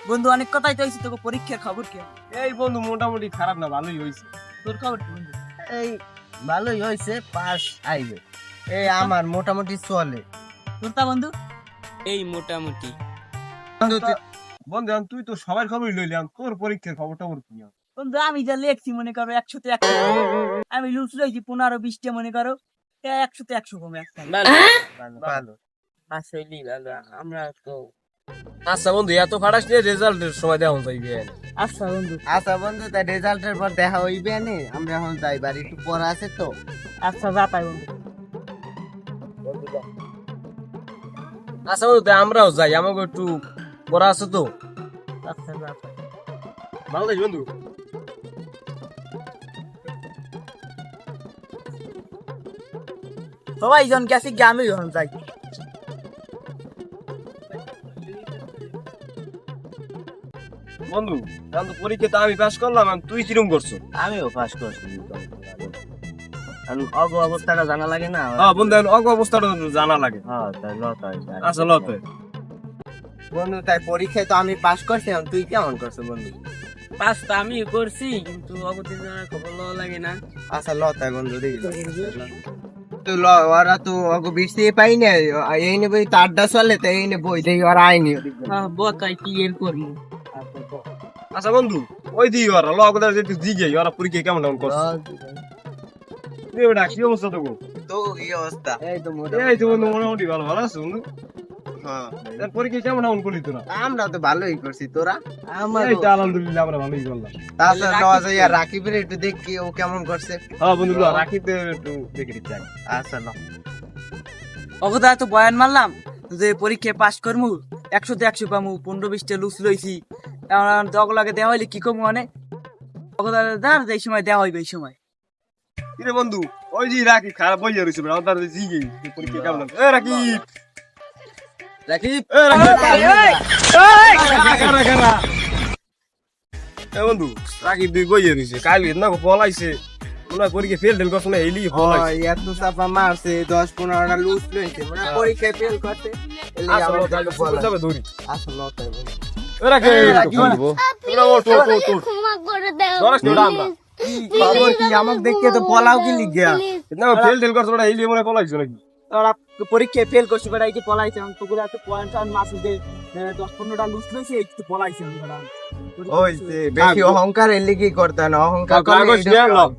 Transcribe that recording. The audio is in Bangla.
বন্ধু অনেক কথাই তো হয়েছে, তোকে পরীক্ষার খবর কি? এই বন্ধু মোটামুটি খারাপ না, ভালোই হয়েছে। তোর খবর কি বন্ধু? এই ভালোই হয়েছে, পাস আইবে। এই আমার মোটামুটি চলে। তোর তা বন্ধু? এই মোটামুটি। বন্ধু এখন তুই তো সবার খবরই লইলি, এখন তোর পরীক্ষার খবরটা ওর কি? বন্ধু আমি যা লেখছি মনে করো 100-তে 100, আমি লুচ লইছি 15-20টা মনে করো 100-তে 100 কমে একটা। ভালো ভালো। আসলেই ভালো। আমরা তো আচ্ছা বন্ধু, এত ফাটাস নিয়ে রেজাল্টের সময় দেওয়া যাইবে। আচ্ছা বন্ধু, আচ্ছা বন্ধু, তাই রেজাল্টের পর দেখা হইবে নে। আমরা এখন যাই, বাড়ি একটু পড়া আছে তো। আচ্ছা যা তাই বন্ধু। আচ্ছা বন্ধু, তাই আমরাও যাই, আমাকে একটু পড়া আছে তো। আচ্ছা যা তাই। ভালো থাকিস বন্ধু। সবাই জন গেছে গিয়ে আমি যখন যাই। বন্ধু এখন তো পরীক্ষা তো আমি পাস করলাম, এখন তুই কিরম করছো? আমিও পাস করছি। অগ অবস্থাটা জানা লাগে না। হ্যাঁ বন্ধু, এখন অগ অবস্থাটা জানা লাগে। হ্যাঁ, তাই লতাই। আচ্ছা লতে বন্ধু, তাই পরীক্ষায় তো আমি পাস করছি, এখন তুই কেমন করছো বন্ধু? পাস তো আমি করছি, কিন্তু অবতীর্ণ খবর লওয়া লাগে না। আচ্ছা লতাই বন্ধু, দেখি তো ওরা তো অগ বৃষ্টি পাই না, এই নে বই তো আড্ডা চলে, তাই এই নে বই দেখি ওরা আইনি। বতাই কি এর করবো। আচ্ছা বন্ধু, ওই দিই ওরা লগদার যেতে দিগে ওরা পরীক্ষা কেমন কেমন করছে। তুই ওটা কি অবস্থা তো? তো এই অবস্থা। এই তো এই তো বন্ধু মোটামুটি ভালো ভালো আছে বন্ধু। হ্যাঁ, তোর পরীক্ষা কেমন কেমন করলি তোরা? আমরা তো ভালোই করছি, তোরা? আমার এই তো আলহামদুলিল্লাহ আমরা ভালোই করলাম। তাছাড়া লওয়া যায় আর রাকিবের একটু দেখি ও কেমন করছে। হ্যাঁ বন্ধু, রাখিতে একটু দেখে দিচ্ছি। আচ্ছা ল। অগদা তো বয়ান মারলাম যে পরীক্ষায় পাস করমু 100-তে 100 পামু, 15-20টা লুচ লইছি। এখন দগলাকে দেওয়া হইলে কি কমু মানে? অগদা দাঁড় এই সময় দেওয়া হইবে এই সময়। কিরে বন্ধু, ওই যে রাকিব খারাপ বইয়া রইছে বড়, তার জিগে পরীক্ষা কেমন লাগছে? এ রাকিব, রাকিব, এ রাকিব, এ বন্ধু রাকিব দুই বইয়া রইছে, কাল না পলাইছে, মনে হয় পরীক্ষা ফেল টেল করছে না, এলি পলাইছে। এত চাপা মারছে, 10-15টা লুজ লইছে, মানে পরীক্ষায় ফেল করতে। এলে আসলে আমার তাকে বলা যাবে দৌড়ি। আসল লতাই বন্ধু। এ রাকিব, তোরা ওঠ ওঠ ওঠ ওঠ, ক্ষমা করে দাও ধরাস না আমরা খবর কি? আমাকে দেখে তো পলাও কি লিগা? না ফেল টেল করছে ওটা, এলি মনে হয় পলাইছে নাকি? ওরা পরীক্ষায় ফেল করছে বেটা, এই যে পলাইছে। আমি তোগুলো এত পয়েন্ট আর মাসে যে 10-15টা লুচ লইছে, এই তো পলাইছে আমি বেটা। ওই যে বেশি অহংকার এর লিগি করতে না, অহংকার করলে কাগজ এইটা- নিয়ে আনলাম।